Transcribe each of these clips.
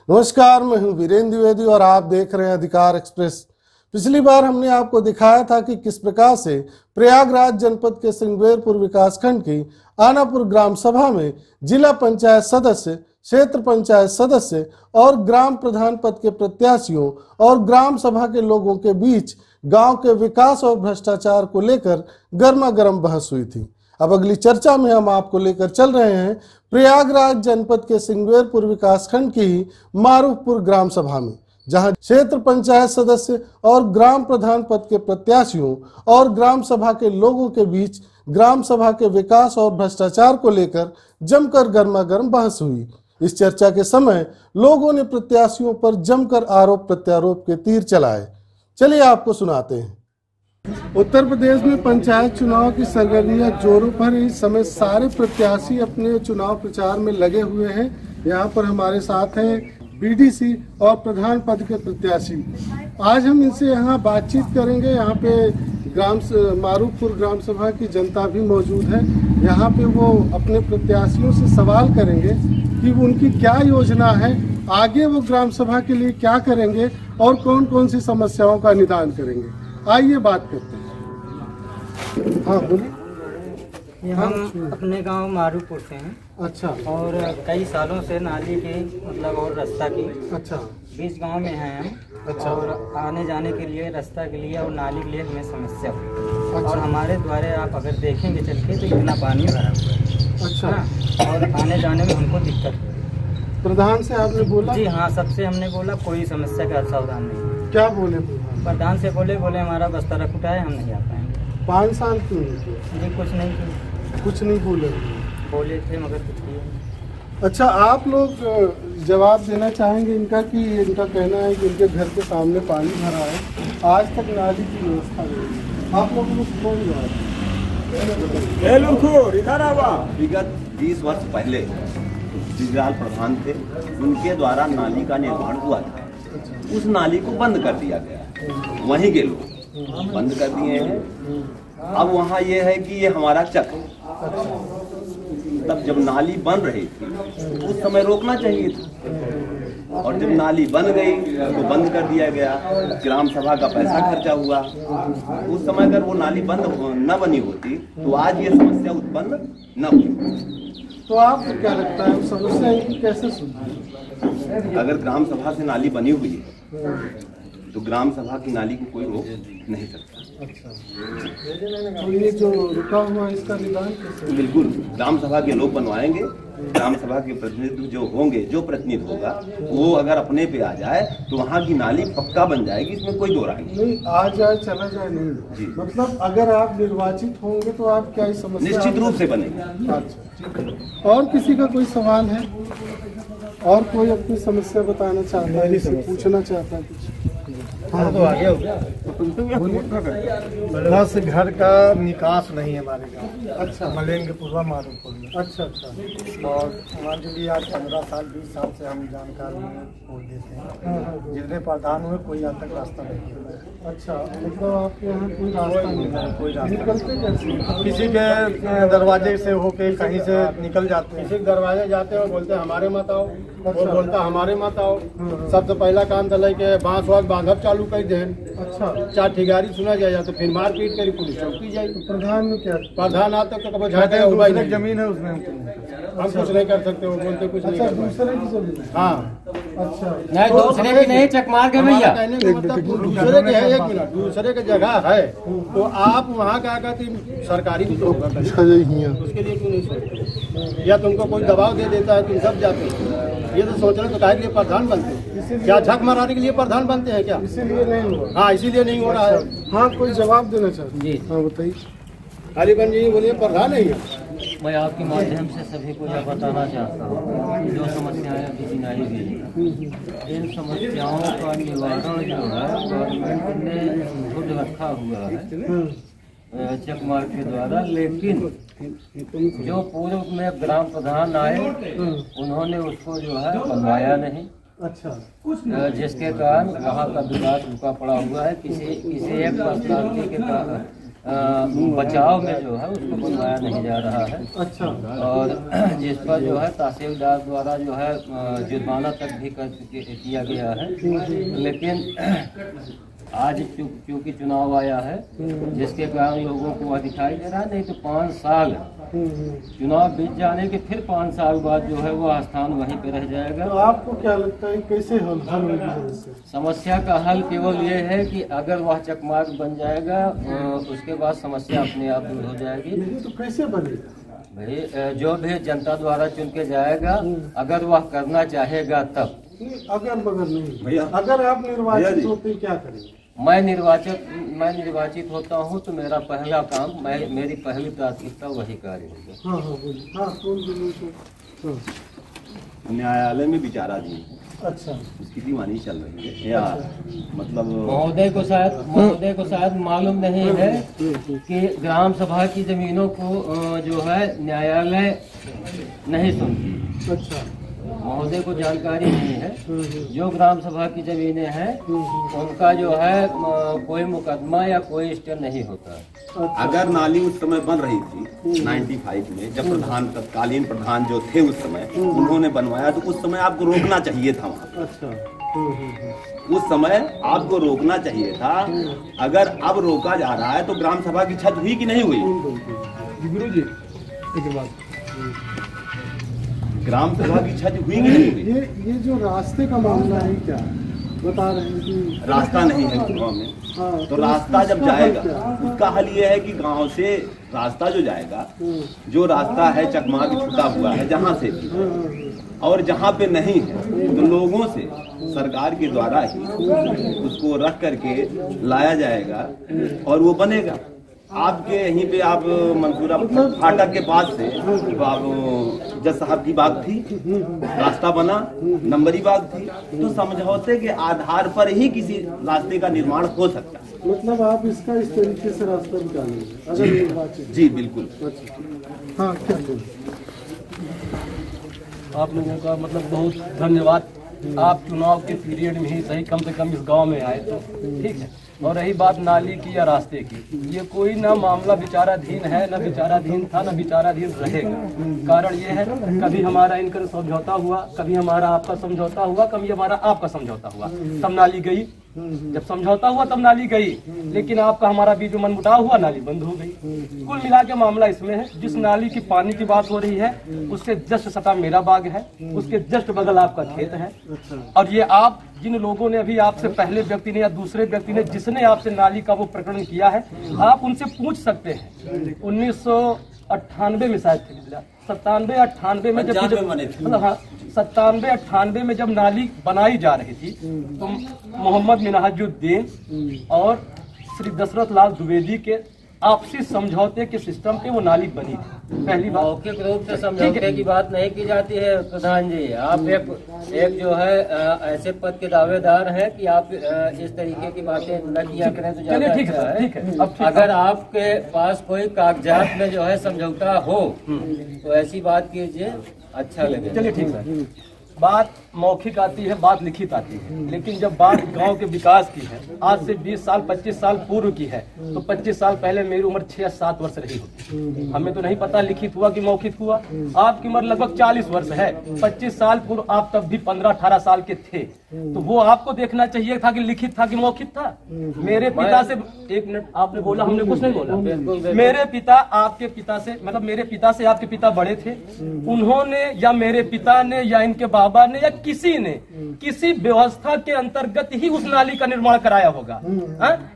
नमस्कार, मैं हूं वीरेंद्र द्विवेदी और आप देख रहे हैं अधिकार एक्सप्रेस। पिछली बार हमने आपको दिखाया था कि किस प्रकार से प्रयागराज जनपद के श्रृंगेरपुर विकासखंड की आनापुर ग्राम सभा में जिला पंचायत सदस्य, क्षेत्र पंचायत सदस्य और ग्राम प्रधान पद के प्रत्याशियों और ग्राम सभा के लोगों के बीच गांव के विकास और भ्रष्टाचार को लेकर गर्मा गर्म बहस हुई थी। अब अगली चर्चा में हम आपको लेकर चल रहे हैं प्रयागराज जनपद के श्रृंगेरपुर विकासखंड की ही मारूफपुर ग्राम सभा में, जहां क्षेत्र पंचायत सदस्य और ग्राम प्रधान पद के प्रत्याशियों और ग्राम सभा के लोगों के बीच ग्राम सभा के विकास और भ्रष्टाचार को लेकर जमकर गर्मा गर्म बहस हुई। इस चर्चा के समय लोगों ने प्रत्याशियों पर जमकर आरोप प्रत्यारोप के तीर चलाए। चलिए आपको सुनाते हैं। उत्तर प्रदेश में पंचायत चुनाव की सरगर्मियां जोरों पर। इस समय सारे प्रत्याशी अपने चुनाव प्रचार में लगे हुए हैं। यहाँ पर हमारे साथ हैं बीडीसी और प्रधान पद के प्रत्याशी। आज हम इनसे यहाँ बातचीत करेंगे। यहाँ पे मारूफपुर ग्राम सभा की जनता भी मौजूद है। यहाँ पे वो अपने प्रत्याशियों से सवाल करेंगे कि उनकी क्या योजना है, आगे वो ग्राम सभा के लिए क्या करेंगे और कौन कौन सी समस्याओं का निदान करेंगे। आइए बात करते हैं। हाँ बोलिए। हम अपने गांव मारूपुर से हैं। अच्छा। और कई सालों से नाली की और रास्ता की अच्छा बीच गांव में हैं हम। अच्छा। और आने जाने के लिए, रास्ता के लिए और नाली के लिए हमें समस्या हुई। अच्छा। और हमारे द्वारे आप अगर देखेंगे चल के तो इतना पानी भरा हुआ है। अच्छा। और आने जाने में हमको दिक्कत है। प्रधान से आपने बोला? जी हाँ, सबसे हमने बोला, कोई समस्या का सावधान नहीं। क्या बोले प्रधान से बोले हमारा बस्ता रख उठाए, हम नहीं आ पाएंगे। 5 साल क्यों नहीं किया? जी कुछ नहीं किया। कुछ नहीं बोले थे मगर कुछ किए। अच्छा, आप लोग जवाब देना चाहेंगे इनका कि इनका कहना है कि इनके घर के सामने पानी भरा है, आज तक नाली की व्यवस्था नहीं। आप लोगों को कौन जवाब? विगत 20 वर्ष पहले जिलाल प्रधान थे, उनके द्वारा नाली का निर्माण हुआ था। उस नाली को बंद कर दिया गया। वहीं के लोग बंद कर दिए हैं। अब वहाँ ये है कि ये हमारा चक है। तब जब नाली बन रही थी उस समय रोकना चाहिए था, और जब नाली बन गई तो बंद कर दिया गया। ग्राम सभा का पैसा खर्चा हुआ। उस समय अगर वो नाली बंद न बनी होती तो आज ये समस्या उत्पन्न न हुई। तो आपको क्या लगता है समस्या इनकी कैसे सुलझेगी? अगर ग्राम सभा से नाली बनी हुई है तो ग्राम सभा की नाली को कोई रोक नहीं सकता। अच्छा। तो ये जो रुका हुआ इसका निदान कैसे? बिल्कुल ग्राम सभा के लोग बनवाएंगे। ग्राम सभा के प्रतिनिधि जो होंगे, जो प्रतिनिधि होगा वो अगर अपने पे आ जाए तो वहाँ की नाली पक्का बन जाएगी। इसमें कोई दो राय नहीं। आ जाए चला जाए नहीं जी। मतलब अगर आप निर्वाचित होंगे तो आप क्या समस्या? निश्चित रूप से बनेगी। अच्छा, ठीक है। और किसी का कोई सवाल है? और कोई अपनी समस्या बताना चाहता है, पूछना चाहता है कुछ? हाँ, तो आगे हो गया। बस घर का निकास नहीं है हमारे गाँव। अच्छा। मलेंगपुरवा मारूपुर में। अच्छा अच्छा। और हमारे लिए आज 15 साल 20 साल से हम जानकारी में बोल देते हैं। जितने प्रधान हुए कोई आज तक रास्ता नहीं हुआ है। अच्छा, मतलब आपके यहाँ कोई रास्ता नहीं है? कोई रास्ता निकलते कैसे? किसी के दरवाजे से होके कहीं से निकल जाते हैं। किसी दरवाजे जाते हो, बोलते हमारे मत आओ, वो बोलता हमारे मत आओ। सबसे पहला काम दलाई के बांस वास बांधब चालू कर दे। अच्छा। 4 ठिगारी सुना जाए तो फिर मारपीट करी, पुलिस चौकी जाएगी। प्रधान में क्या? प्रधान आता तो कब दूसरे जमीन है उसमें हम कुछ नहीं कर सकते, वो बोलते कुछ नहीं अच्छा, कर सकते। दूसरे की जमीन? हाँ। अच्छा। नहीं, दूसरे की नहीं, चक मार के भैया। कहने का मतलब दूसरे के है, 1 मिनट, दूसरे के जगह है तो आप वहाँ क्या कहते सरकारी भी तो होगा, उसके लिए क्यों नहीं सोचते? या तुमको कोई दबाव दे देता है, तुम सब जाते हो। ये तो सोच रहे तो काहे के लिए प्रधान बनते हैं? क्या झक मारने के लिए प्रधान बनते हैं क्या? इसीलिए नहीं हुआ। हाँ, इसीलिए नहीं हो रहा है। हाँ, कोई जवाब देना चाहते? जी हाँ बताइए। अलीगंज जी बोलिए, प्रधान नहीं है। मैं आपके माध्यम से सभी को यह बताना चाहता हूँ, जो समस्याएं अभी गिनाई गई, इन समस्याओं का निवारण जो है गवर्नमेंट ने खुद रखा हुआ है चक मार्ग के द्वारा। लेकिन जो पूर्व में ग्राम प्रधान आए उन्होंने उसको जो है बनवाया नहीं। अच्छा। जिसके कारण वहाँ का विकास रुका पड़ा हुआ है। किसी एक पर्सनालिटी के बचाव में जो है उसको बनवाया नहीं जा रहा है। अच्छा। और जिस पर जो है तहसीलदार द्वारा जो है जुर्माना तक भी किया गया है। लेकिन आज क्योंकि चुनाव आया है जिसके कारण लोगों को वह दिखाई दे रहा है, नहीं तो 5 साल चुनाव बीत जाने के फिर 5 साल बाद जो है वह स्थान वहीं पे रह जाएगा। तो आपको क्या लगता है कैसे हल होगी समस्या? समस्या का हल केवल ये है कि अगर वह चकमार्ग बन जाएगा उसके बाद समस्या अपने आप दूर हो जाएगी। नहीं तो कैसे बनेगा भाई, जो भी जनता द्वारा चुन के जाएगा अगर वह करना चाहेगा तब। अगर मगर नहीं भैया, अगर आप निर्वाचित होते क्या करेंगे? मैं निर्वाचित होता हूँ तो मेरा पहला काम, मेरी पहली प्राथमिकता वही कार्य होगा। हाँ हाँ बोलिए। हाँ कौन बोलिए? हाँ। न्यायालय में विचाराधीन अच्छा। उसकी दीवानी चल रही है या मतलब महोदय को शायद मालूम नहीं है कि ग्राम सभा की जमीनों को जो है न्यायालय नहीं सुनती। अच्छा। महोदय को जानकारी नहीं है। जो ग्राम सभा की जमीनें हैं उनका जो है कोई मुकदमा या कोई स्टे नहीं होता। अगर नाली उस समय बन रही थी 95 में, जब तत्कालीन प्रधान जो थे उस समय उन्होंने बनवाया, तो उस समय आपको रोकना चाहिए था वहाँ। अच्छा। उस समय आपको रोकना चाहिए था। अगर अब रोका जा रहा है तो ग्राम सभा की छत हुई कि नहीं हुई? गुरु जी एक बात, ग्राम सभा की छत हुई कि नहीं हुई? ये जो रास्ते का मामला है क्या बता रहे हैं कि रास्ता नहीं है गाँव में। हाँ, तो रास्ता जब जाएगा उसका हल ये है कि गांव से रास्ता जो जाएगा, जो रास्ता है चकमार्ग छूटा हुआ है जहाँ से भी, और जहाँ पे नहीं है तो लोगों से सरकार के द्वारा ही उसको रख करके लाया जाएगा और वो बनेगा। आपके यहीं पे आप मंसूरा फाटक के पास से आप जज साहब की बात थी, रास्ता बना, नंबरी बाग थी, तो समझौते के आधार पर ही किसी रास्ते का निर्माण हो सकता है। मतलब आप इसका इस तरीके से रास्ता निकालेंगे अगर निर्वाचित? जी बिल्कुल। अच्छा। हाँ क्या बोल? आप लोगों का मतलब बहुत धन्यवाद। आप चुनाव के पीरियड में ही सही कम से कम इस गांव में आए तो ठीक है। और रही बात नाली की या रास्ते की, ये कोई ना मामला विचाराधीन है, ना विचाराधीन था, ना विचाराधीन रहेगा। कारण ये है कभी हमारा इनका समझौता हुआ, कभी हमारा आपका समझौता हुआ, कभी हमारा आपका समझौता हुआ, तब नाली गई। जब समझौता हुआ तब नाली गई, लेकिन आपका हमारा बीच में मनमुटाव हुआ, नाली बंद हो गई। कुल मिला के मामला इसमें है, जिस नाली की पानी की बात हो रही है उससे जस्ट सटा मेरा बाग है, उसके जस्ट बगल आपका खेत है। और ये आप जिन लोगों ने अभी आपसे पहले व्यक्ति ने या दूसरे व्यक्ति ने जिसने आपसे नाली का वो प्रकरण किया है, आप उनसे पूछ सकते हैं। 1998 में शायद 97-98 में जब 97-98 में जब नाली बनाई जा रही थी तो मोहम्मद मिन्हाजुद्दीन और श्री दशरथ लाल द्विवेदी के आपसी समझौते के सिस्टम पे वो नाली बनी थी। पहली बात मौखिक रूप से समझौते की बात नहीं की जाती है प्रधान जी। आप एक जो है ऐसे पद के दावेदार हैं कि आप इस तरीके की बातें न किया करें तो चलिए ठीक है, ठीक है। अब अगर आपके पास कोई कागजात में जो है समझौता हो तो ऐसी बात कीजिए, अच्छा लगे। चलिए ठीक है। बात मौखिक आती है, बात लिखित आती है, लेकिन जब बात गांव के विकास की है, आज से 20 साल 25 साल पूर्व की है, तो 25 साल पहले मेरी उम्र 6-7 वर्ष रही होती। हमें तो नहीं पता लिखित हुआ कि मौखिक हुआ। आपकी उम्र लगभग 40 वर्ष है, 25 साल पूर्व आप तब भी 15-18 साल के थे, तो वो आपको देखना चाहिए था कि लिखित था कि मौखिक था। मेरे पिता से, एक मिनट, आपने बोला, हमने कुछ नहीं बोला। मेरे पिता आपके पिता से, मतलब मेरे पिता से आपके पिता बड़े थे, उन्होंने या मेरे पिता ने या इनके बाबा ने या किसी ने किसी व्यवस्था के अंतर्गत ही उस नाली का निर्माण कराया होगा।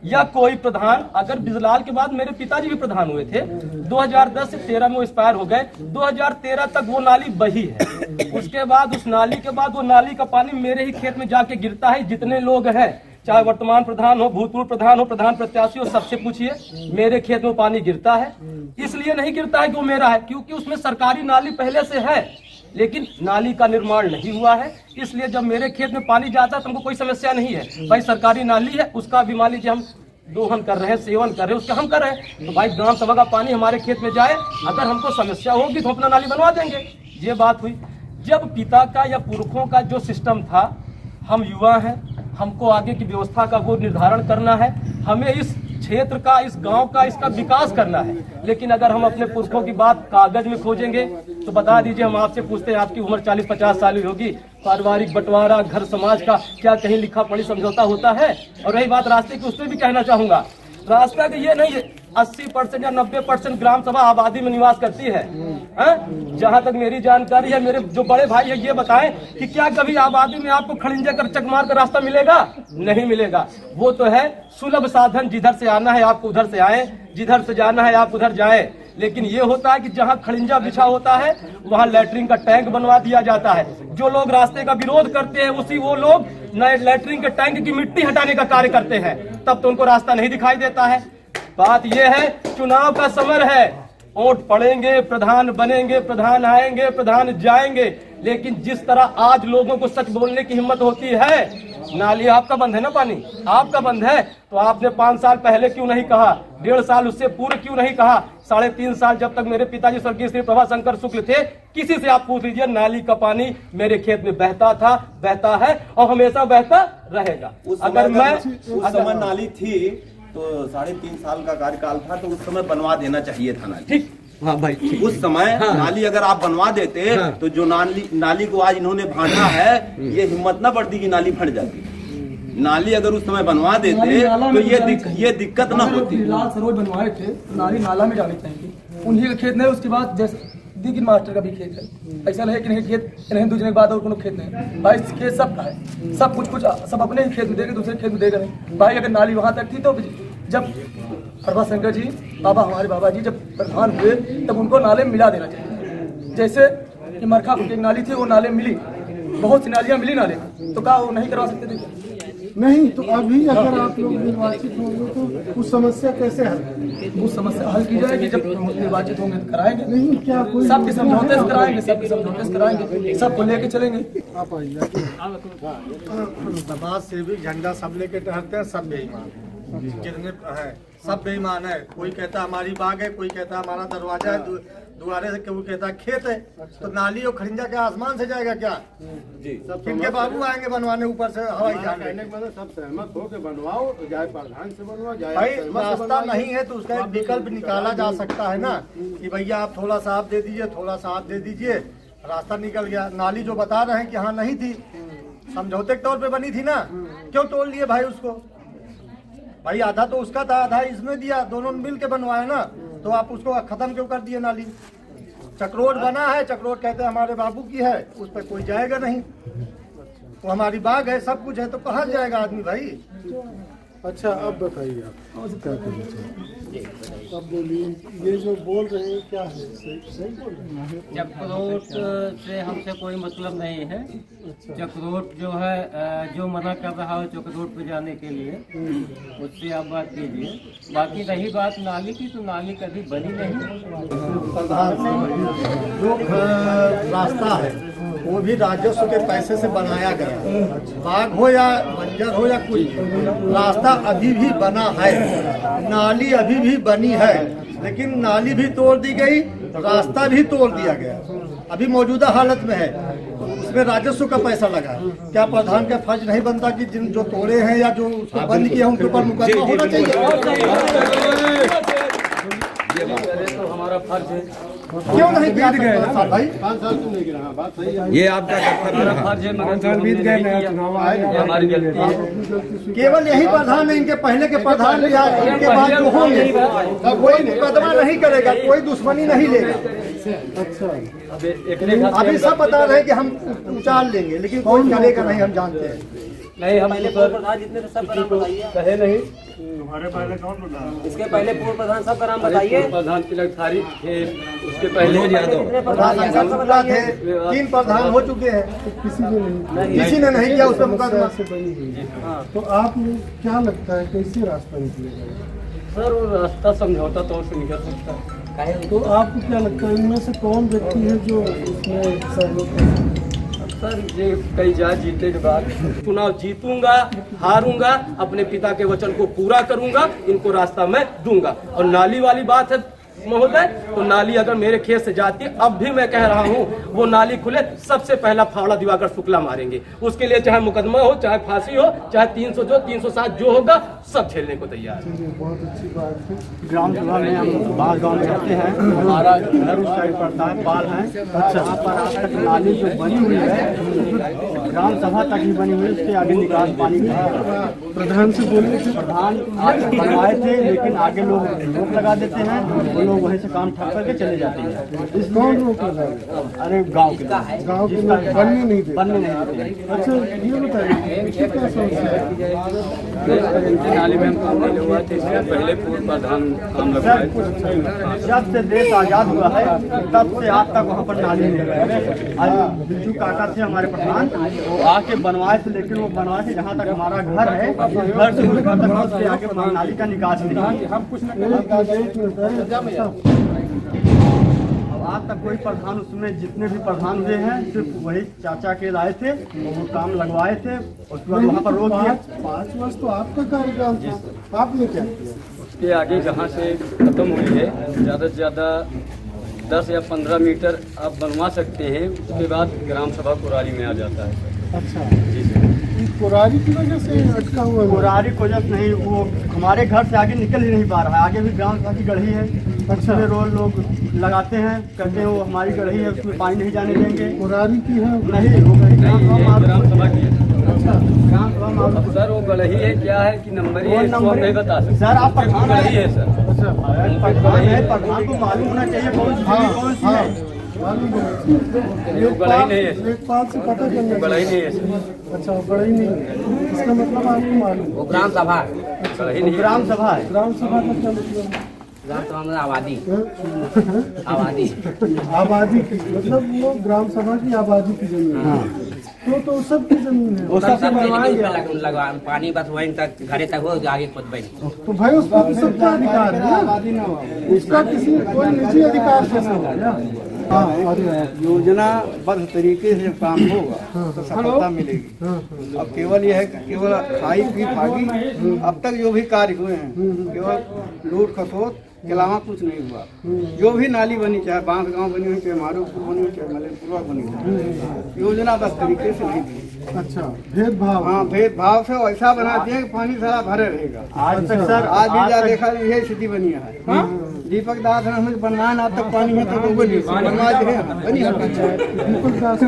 या कोई प्रधान, अगर बिजलाल के बाद मेरे पिताजी भी प्रधान हुए थे, 2010 से 13 में एक्सपायर हो गए, 2013 तक वो नाली बही है। उसके बाद उस नाली के बाद वो नाली का पानी मेरे ही खेत में जाके गिरता है। जितने लोग हैं, चाहे वर्तमान प्रधान हो, भूतपूर्व प्रधान हो, प्रधान प्रत्याशी हो, सबसे पूछिए, मेरे खेत में पानी गिरता है। इसलिए नहीं गिरता है कि वो मेरा है, क्योंकि उसमें सरकारी नाली पहले से है, लेकिन नाली का निर्माण नहीं हुआ है। इसलिए जब मेरे खेत में पानी जाता है तो हमको कोई समस्या नहीं है। भाई सरकारी नाली है, उसका भी मान लीजिए हम दोहन कर रहे हैं, सेवन कर रहे हैं, उसका हम कर रहे हैं, तो भाई ग्राम सभा का पानी हमारे खेत में जाए। अगर हमको समस्या होगी तो अपना नाली बनवा देंगे। ये बात हुई। जब पिता का या पुरखों का जो सिस्टम था, हम युवा हैं, हमको आगे की व्यवस्था का वो निर्धारण करना है। हमें इस क्षेत्र का, इस गांव का, इसका विकास करना है। लेकिन अगर हम अपने पुरखों की बात कागज में खोजेंगे तो बता दीजिए, हम आपसे पूछते हैं, आपकी उम्र 40-50 साल की होगी, पारिवारिक बंटवारा, घर समाज का क्या कहीं लिखा पढ़ी समझौता होता है? और रही बात रास्ते की, उसमें भी कहना चाहूंगा, रास्ता का ये नहीं है 80% या 90% ग्राम सभा आबादी में निवास करती है। जहां तक मेरी जानकारी है, मेरे जो बड़े भाई है ये बताएं कि क्या कभी आबादी में आपको खड़िंजे कर चकमार का रास्ता मिलेगा? नहीं मिलेगा। वो तो है सुलभ साधन, जिधर से आना है आप उधर से आए, जिधर से जाना है आप उधर जाए। लेकिन ये होता है कि जहां खड़िंजा बिछा होता है वहां लैट्रिन का टैंक बनवा दिया जाता है। जो लोग रास्ते का विरोध करते हैं उसी वो लोग नए लैट्रिन के टैंक की मिट्टी हटाने का कार्य करते हैं, तब तो उनको रास्ता नहीं दिखाई देता है। बात यह है, चुनाव का समय है, वोट पड़ेंगे, प्रधान बनेंगे, प्रधान आएंगे, प्रधान जाएंगे, लेकिन जिस तरह आज लोगों को सच बोलने की हिम्मत होती है, नाली आपका बंद है ना, पानी आपका बंद है, तो आपने 5 साल पहले क्यों नहीं कहा? 1.5 साल उससे पूर्व क्यों नहीं कहा? 3.5 साल जब तक मेरे पिताजी स्वर्गीय श्री प्रभाशंकर शुक्ल थे, किसी से आप पूछ लीजिए, नाली का पानी मेरे खेत में बहता था, बहता है और हमेशा बहता रहेगा। अगर उस समय नाली थी तो 3.5 साल का कार्यकाल था, तो उस समय बनवा देना चाहिए था नाली। ठीक, हाँ भाई, उस समय नाली अगर आप बनवा देते तो जो नाली को आज इन्होंने भांटा है, ये हिम्मत ना बढ़ती कि नाली फट जाती। नाली अगर उस समय बनवा देते तो ये दिक्कत ना होती। लाल सरोज बनवाए थे, नाली नाला में जानी चाहिए, उन्हीं का खेत नहीं। उसके बाद जैसे दीगिन मास्टर का भी खेत है, ऐसा नहीं कि नहीं खेत नहीं, दूसरे के बाद और कोनो खेत नहीं भाई, खेत सबका है, सब कुछ सब अपने ही खेत में देगा, दूसरे खेत में देगा नहीं भाई। अगर नाली वहां तक थी तो जब प्रभाशंकर जी हमारे बाबा जी जब प्रधान हुए तब उनको नाले मिला देना चाहिए। जैसे कि मरखा की नाली थी, वो नाले मिली, बहुत सी नालियां मिली नाले, तो क्या वो नहीं करवा सकते थे? नहीं, तो अभी अगर आप लोग निर्वाचित होंगे तो उस समस्या कैसे हल? वो समस्या हल की जाएगी जब निर्वाचित होंगे तो कराएंगे। नहीं, क्या कोई सबके समझौते से कराएंगे, सबके समझौते से कराएंगे, सबको लेके चलेंगे। आप आइए। समाज सेवी झंडा सब लेके टहलते हैं, सब बेईमान जितने है, सब बेईमान है। कोई कहता हमारी बाग है, कोई कहता हमारा दरवाजा है, दुआरे से कोई कहता खेत है। तो नाली और खड़िंजा के आसमान से जाएगा क्या जी? इनके बाबू आएंगे बनवाने ऊपर से हवाई जहाज। सब सहमत हो के बनवाओ, जाए प्रधान से बनवाओ, जाए भाई रास्ता नहीं है तो उसका एक विकल्प निकाला जा सकता है ना, कि भैया आप थोड़ा सा आप दे दीजिए, थोड़ा सा आप दे दीजिए, रास्ता निकल गया। नाली जो बता रहे हैं कि हाँ नहीं थी, समझौते के तौर पे बनी थी ना, क्यों तोड़ लिए भाई उसको? भाई आधा तो उसका था, आधा इसमें दिया, दोनों मिल के बनवाया ना, तो आप उसको खत्म क्यों कर दिए? नाली चक्रोट बना है, चक्रोट कहते हैं हमारे बाबू की है, उस पर कोई जाएगा नहीं। तो हमारी बाग है, सब कुछ है, तो कहाँ जाएगा आदमी भाई? अच्छा, अब बताइए आप क्या करना चाहिए? अब बोलिए, ये जो बोल रहे हैं क्या है? सही बोल रहे हैं? चक्रोट से हमसे कोई मतलब नहीं है। चक्रोट जो है, जो मना कर रहा है चक्रोट पे जाने के लिए, उससे आप बात कीजिए। बाकी रही बात नाली की, तो नाली कभी बनी नहीं। जो रास्ता है वो भी राजस्व के पैसे से बनाया गया, बाग हो या बंजर हो या कुछ, रास्ता अभी भी बना है, नाली अभी भी बनी है, लेकिन नाली भी तोड़ दी गई, रास्ता भी तोड़ दिया गया, अभी मौजूदा हालत में है। तो उसमें राजस्व का पैसा लगा है। क्या प्रधान का फर्ज नहीं बनता कि जिन जो तोड़े हैं या जो उसको बंद किए उनके ऊपर मुकदमा होना चाहिए? तो हमारा फर्ज है, क्यों नहीं किया भाई? 5 साल तुम नहीं गिरा, बात सही है। ये आपका फर्ज है, मगर बीत गए, हमारी गलती है। केवल यही प्रधान है, इनके पहले के प्रधान या इनके बाद जो होंगे कोई मुकदमा नहीं करेगा, कोई दुश्मनी नहीं लेगा। अच्छा, अभी सब बता रहे हैं कि हम उचाल लेंगे, लेकिन कोई करेगा नहीं, हम जानते हैं। नहीं, हम प्रधान जितने थे सब नाम बताइए। कहे नहीं, हमारे पहले कौन प्रधान? इसके पहले पूर्व प्रधान सब का नाम बताइए। प्रधान तिलक थारी थे, उसके पहले प्रधान थे, 3 प्रधान हो चुके हैं, किसी ने नहीं, किसी ने नहीं किया उस पर मुकदमा। से बनी है। तो आप क्या लगता है कैसे रास्ता निकलेगा? सर, वो रास्ता समझौता तौर से निकल सकता है। तो आपको क्या लगता है इनमें से कौन व्यक्ति है जो इसमें सहयोग कर? सर, ये कई जात जीतने के बाद चुनाव जीतूंगा, हारूंगा, अपने पिता के वचन को पूरा करूंगा, इनको रास्ता मैं दूंगा। और नाली वाली बात है, महोदय, तो नाली अगर मेरे खेत से जाती है, अब भी मैं कह रहा हूँ वो नाली खुले, सबसे पहला फावड़ा दिवाकर शुक्ला मारेंगे। उसके लिए चाहे मुकदमा हो, चाहे फांसी हो, चाहे 307 जो होगा, सब झेलने को तैयार है। बहुत अच्छी बात है। ग्राम सभा में हम बाहर गाँव में रहते हैं, हमारा घर उस साइड पड़ता है, पाल है। अच्छा, यहाँ पर आज तक नाली जो बनी हुई है, ग्राम सभा तक ही बनी हुई, उसके आगे निकास पानी प्रधान से बोलिए। प्रधान आज बनवाए थे, लेकिन आगे लोग रोक लगा देते हैं, वो लोग वहीं से काम ठप करके चले जाते हैं। इस कौन रोक लगा? अरे गाँव के लोग बनने नहीं देते। अच्छा, ये बताइए क्या समस्या है? नाली में काम नहीं हुआ थे, इससे पहले पूर्व प्रधान काम लगवाए। जब से देश आजाद हुआ है तब से आज तक वहाँ पर नाली नहीं लगाए। आज बिजू काका थे हमारे प्रधान, वो आके बनवाए थे, लेकिन वो बनवाए थे जहाँ तक हमारा घर है, घर से उस घर तक उसके आगे नाली का निकास नहीं। हम कुछ आज तक कोई प्रधान, उसमें जितने भी प्रधान हुए हैं सिर्फ वही चाचा के लाए थे, वो काम लगवाए थे, उसके बाद वहाँ पर रोक दिया। 5 वर्ष तो आपका कार्यकाल था, आपने क्या किया? उसके आगे जहाँ से खत्म हुई है, ज़्यादा से ज़्यादा 10 या 15 मीटर आप बनवा सकते हैं, उसके बाद ग्राम सभा कुरारी में आ जाता है। अच्छा जी सर, कुरारी की वजह से अटका हुआ है? कुरारी की वजह से नहीं, वो हमारे घर से आगे निकल ही नहीं पा रहा है। आगे भी ग्राम सभा की गढ़ी है, अच्छा रोज लोग लगाते हैं, कहते हैं वो हमारी गढ़ी है, उसमें पानी नहीं जाने देंगे। कुरारी की है? नहीं, वो ग्राम सभा की है। ग्राम सभा सर वो गढ़ी है, क्या है कि नंबर ही है, इसको हम नहीं बता सकते। सर आप प्रधान गढ़ी है सर। अच्छा, प्रधान है, प्रधान को मालूम होना चाहिए कौन सी है। गढ़ी नहीं है, लेखपाल से पता करना। गढ़ी नहीं है सर। अच्छा, गढ़ी नहीं है, इसका मतलब आपको मालूम? वो ग्राम सभा गढ़ी नहीं, ग्राम सभा है। ग्राम सभा का क्या मतलब? ग्राम सभा में आबादी आबादी की, मतलब वो ग्राम सभा की आबादी की जमीन है। तो सबकी जमीन है, वो सबसे लगा पानी बस वहीं तक घरे तक हो, आगे खुद बनी। तो भाई उसका तो सबका अधिकार है, उसका किसी कोई निजी अधिकार कैसे हो गया? योजनाबद्ध तरीके से काम होगा तो सफलता मिलेगी। अब केवल यह है कि केवल खाई पी भागी, अब तक जो भी कार्य हुए हैं केवल लूट खसोट के अलावा कुछ नहीं हुआ। जो भी नाली बनी, चाहे बांस गांव बनी हुई, चाहे मारूपुर बनी हुई, चाहे मलेपुरा बनी हुई, योजनाबद्ध तरीके से नहीं दी। अच्छा, भेदभाव? हाँ, भेदभाव से ऐसा बना दिया कि पानी सारा भरे रहेगा। आज तक सर, आज भी जा देखा यही स्थिति बनी है। दीपक दास ने हमें बनवाया, ना तक पानी है तो लोगों ने बनवा दिए, बनी है। दीपक दास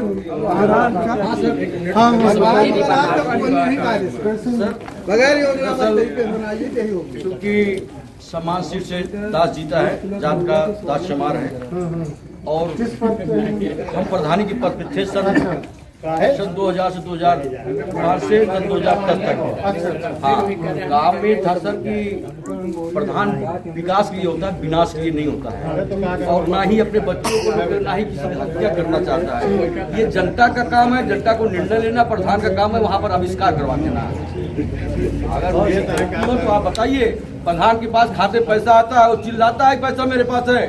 बगैर योजना बनाइए यही होगी। क्योंकि समान सीट से दास जीता है, जात का दास शमार है, और हम प्रधानी के पद पे थे सर। सन 2000 से 2005 से 2010 तक। हाँ, गाँव में था सर कि प्रधान विकास के लिए होता है, विनाश के लिए नहीं होता है, और ना ही अपने बच्चों को, ना ही किसी को हत्या करना चाहता है। ये जनता का काम है, जनता को निर्णय लेना प्रधान का काम है, वहाँ पर आविष्कार करवा देना। अगर तो आप बताइए, प्रधान के पास खाते पैसा आता है, वो चिल्लाता है पैसा मेरे पास है,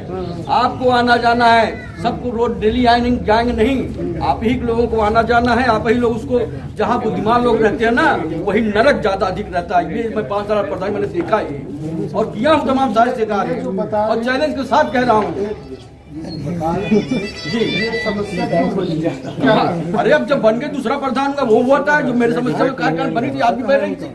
आपको आना जाना है, सबको रोज डेली जाएंगे नहीं, आप ही लोगों को आना जाना है, आप ही लोग उसको, जहाँ बुद्धिमान लोग रहते हैं ना, वही नरक ज्यादा अधिक रहता है। ये मैं 5 साल प्रधान मैंने देखा है और किया हूँ तमाम सारे से कार्य, और चैलेंज के साथ कह रहा हूँ जी। समस्या अरे अब जब बन गए दूसरा प्रधान का वो हुआ था, जो मेरे समस्या में कार्यकाल बनी थी, आप भी बह रही थी।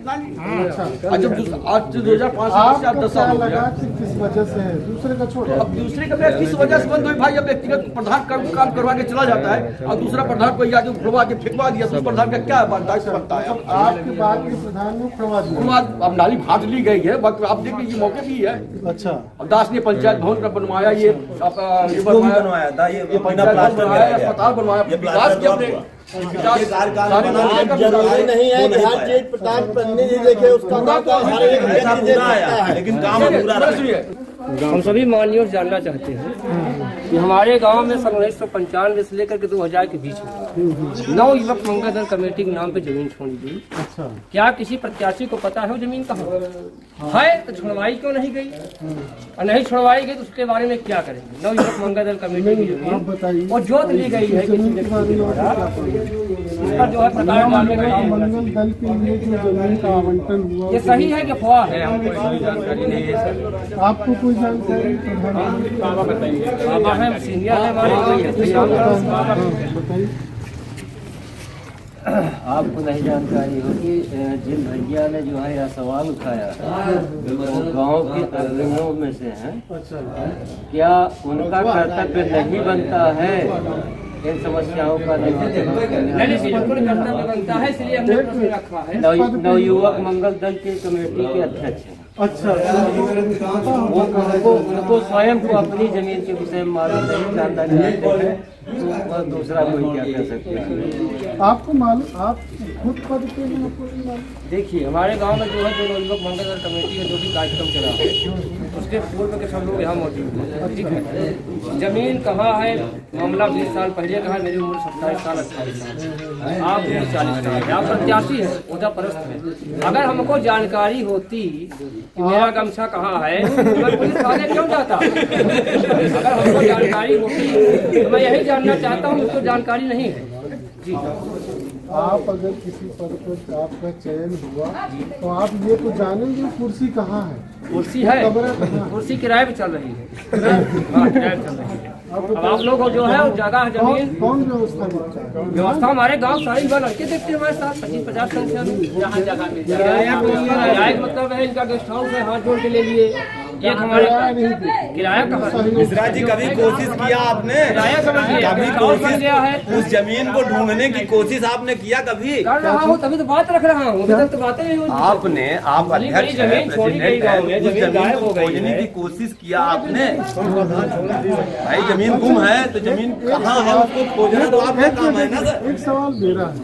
जब आज से 2005 से 10 साल हो गया, किस वजह से है? दूसरे का छोड़ो, अब दूसरे का किस वजह से बंद हुई भाई? अब व्यक्तिगत प्रधान काम करवा के चला जाता है, और दूसरा प्रधान को आगे खुलवा के फेंकवा दिया, तो उस प्रधान का क्या दायित्व बनता है? आपके बाद के प्रधान ने खुलवा दिया, अब नाली भाग ली गई है, वक्त आप देख लीजिए, मौके भी है। अच्छा, अब दास ने पंचायत भवन का बनवाया, ये बनवाया था, ये पंचायत बनवाया, अस्पताल बनवाया, विकास के अपने जरूरी नहीं है कि हर चीज प्रधान प्रतिनिधि देखे, उसका लेकिन काम पूरा रहे। हम सभी माननीयों से जानना चाहते हैं कि हमारे गांव में सन 1995 से लेकर के 2000 के बीच में 9 युवक मंगल दल कमेटी के नाम पे जमीन छोड़ी गई। अच्छा, क्या किसी प्रत्याशी को पता है वो जमीन कहाँ है? तो छुड़वाई क्यों नहीं गई? और नहीं छुड़वाई गई तो उसके बारे में क्या करेंगे? 9 युवक मंगल दल कमेटी की जमीन बताइए, और जोत ली गई है, पर जो है प्रकाश डालने का काम होना मंगल दल के लिए जो जमीन का आवंटन हुआ, ये सही है कि अफवाह है? आपको कोई जानकारी? बाबा है, सीनियर है हमारे। बताइए। आपको नहीं जानकारी होगी, जिन भैया ने जो है यह सवाल उठाया वो गांव के अग्रहियों में से हैं। क्या उनका कर्तव्य नहीं बनता है इन समस्याओं का निवारण? बिल्कुल कर्तव्य बनता है, इसलिए हमने प्रश्न रखा है। नवयुवक मंगल दल के कमेटी के अध्यक्ष हैं। अच्छा, उनको स्वयं को अपनी जमीन के विषय में मालूम नहीं, जानना चाहते हैं तो वह दूसरा कोई क्या कह सकते हैं? आपको मालूम, आप खुद पद पे हैं, आपको नहीं मालूम? देखिए, हमारे गांव में जो है जो नवयुवक मंगल दल कमेटी का जो भी कार्यक्रम चला है उसके पूर्व के सब लोग यहाँ मौजूद हैं। ठीक है, जमीन कहाँ है, मामला 20 साल पहले का है। मेरी उम्र 27 साल 28 साल, आप 40 साल, आप प्रत्याशी है, ओझा परस्त है। अगर हमको जानकारी होती कि मेरा गमछा कहाँ है तो मैं पुलिस थाने क्यों जाता? अगर हमको जानकारी होती तो मैं यही जानना चाहता हूँ, मुझको जानकारी नहीं है। जी, आप अगर किसी पद पर आपका चयन हुआ तो आप ये तो जानेंगे कुर्सी कहाँ है? कुर्सी है, कुर्सी किराए पे चल रही है। हाँ, किराए पे चल रही है। अब आप लोग जो है जगह जमीन कौन व्यवस्था देता है? व्यवस्था हमारे गांव सारे युवा लड़के देखते हैं हमारे साथ 25-50 संख्या में। जहाँ जगह में किराया मतलब है, इनका गेस्ट हाउस है, हाथ जोड़ के ले लिए। एक हमारे किराया कहाँ है? मिश्रा जी, कभी कोशिश किया आपने? किराया कभी कोशिश गया है, उस जमीन को ढूंढने की कोशिश आपने किया कभी? कर रहा हूँ, तभी तो बात रख रहा हूँ। अभी तक तो बातें नहीं हुई। आपने, आप अध्यक्ष हैं, प्रेसिडेंट हैं, उस जमीन को खोजने की कोशिश किया आपने? भाई जमीन गुम है तो जमीन कहाँ है उसको खोजना तो आपका काम है ना सर। एक सवाल मेरा है,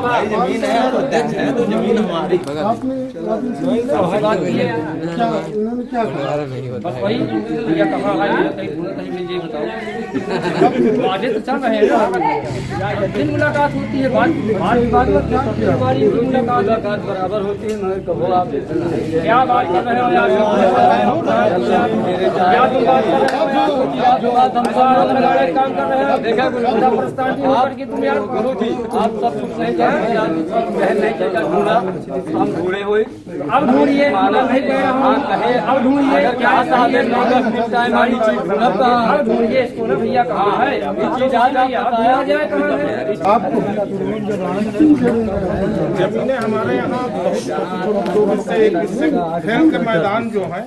भाई जमीन है तो अध्यक्ष है तो जमीन हमारी। आपने इन्होंने क्या कहा? बस वही भैया कहाँ है, कहीं मिल जाए बताओ। बातें तो चल रहे हैं ना, दिन मुलाकात होती है, बात हमारी मुलाकात बराबर होती है। कहो आप क्या बात कर रहे हो यार? क्या तुम बात कर रहे हो? काम कर रहे हो? देखा प्रस्ताव की तुम यार गुरु जी, आप सब कुछ नहीं हम ढूंढे हुए, अब ढूंढिए, नहीं कह रहा हूँ, अब ढूंढिए क्या अब ढूंढिए इसको ना भैया कहाँ है? आपको जमीनें हमारे यहाँ खेल के मैदान जो है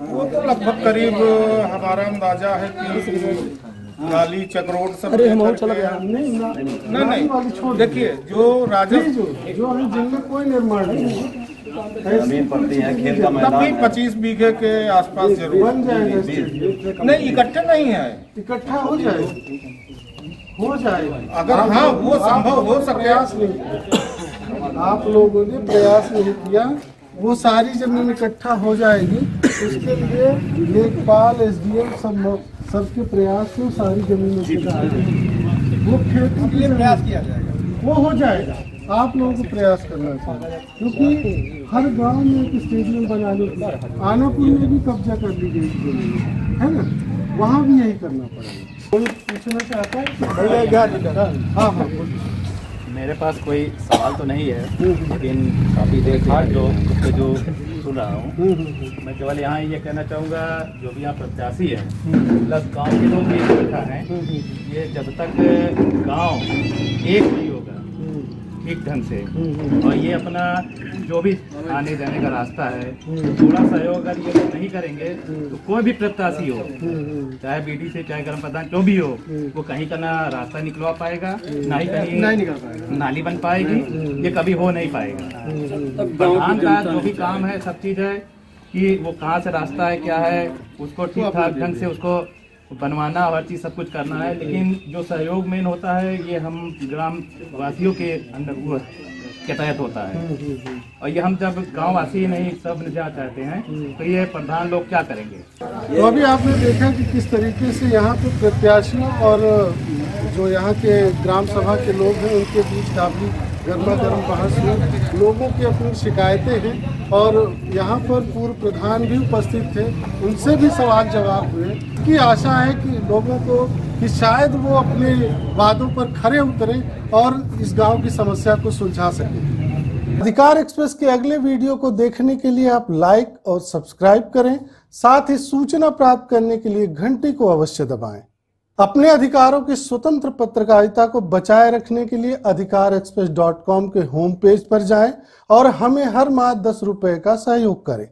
वो तो लगभग करीब हमारा अंदाजा है कि नाली चक्रोट सब नहीं, देखिए जो राजा जो है जिनमें कोई निर्माण नहीं जमीन पड़ती है, खेल का मैदान 25 बीघे के आसपास जरूर बन जाएगा। नहीं, इकट्ठे नहीं है, इकट्ठा हो जाएगा अगर हाँ वो संभव हो सके। प्रयास नहीं, आप लोगों ने प्रयास नहीं किया, वो सारी जमीन इकट्ठा हो जाएगी। उसके लिए लेखपाल, SDM सबके प्रयास से सारी जमीन वो खेती के लिए प्रयास किया जाएगा, वो हो जाएगा। आप लोगों को प्रयास करना चाहिए, क्योंकि हर गांव में एक स्टेडियम बनाने की, आनापुर में भी कब्जा कर ली गई है ना, वहाँ भी यही करना पड़ेगा। कोई पूछना चाहता है? हाँ, मेरे पास कोई सवाल तो नहीं है, लेकिन काफ़ी देर बाद जो सुन रहा हूँ, मैं केवल यहाँ ये कहना चाहूँगा, जो भी यहाँ प्रत्याशी है प्लस गांव के लोग ये बैठा है, ये जब तक गांव एक नहीं होगा ठीक ढंग से, और ये अपना जो भी आने जाने का रास्ता है थोड़ा सहयोग अगर ये लोग नहीं करेंगे तो कोई भी प्रत्याशी हो, चाहे बीडी से चाहे गर्म प्रधान जो भी हो, वो कहीं का ना रास्ता निकलवा पाएगा, ना ही कहीं नहीं निकल पाएगा, नाली बन पाएगी, ये कभी हो नहीं पाएगा। प्रधान का जो भी काम है सब चीज़ है कि वो कहाँ से रास्ता है क्या है उसको ठीक ठाक ढंग से उसको बनवाना, हर चीज़ सब कुछ करना है, लेकिन जो सहयोग मेन होता है ये हम ग्राम वासियों के अंदर वो के तहत होता है, और ये हम जब गांव वासी नहीं सब निजात चाहते हैं तो ये प्रधान लोग क्या करेंगे। तो अभी आपने देखा कि किस तरीके से यहाँ पे प्रत्याशियों और जो यहाँ के ग्राम सभा के लोग हैं उनके बीच काफ़ी गर्मा गर्म बहस हुई, लोगों की अपनी शिकायतें हैं, और यहाँ पर पूर्व प्रधान भी उपस्थित थे, उनसे भी सवाल जवाब हुए। की आशा है कि लोगों को कि शायद वो अपने वादों पर खरे उतरें और इस गांव की समस्या को सुलझा सकें। अधिकार एक्सप्रेस के अगले वीडियो को देखने के लिए आप लाइक और सब्सक्राइब करें, साथ ही सूचना प्राप्त करने के लिए घंटी को अवश्य दबाएं। अपने अधिकारों की स्वतंत्र पत्रकारिता को बचाए रखने के लिए अधिकारexpress.com के होम पेज पर जाएं और हमें हर माह 10 रुपए का सहयोग करें।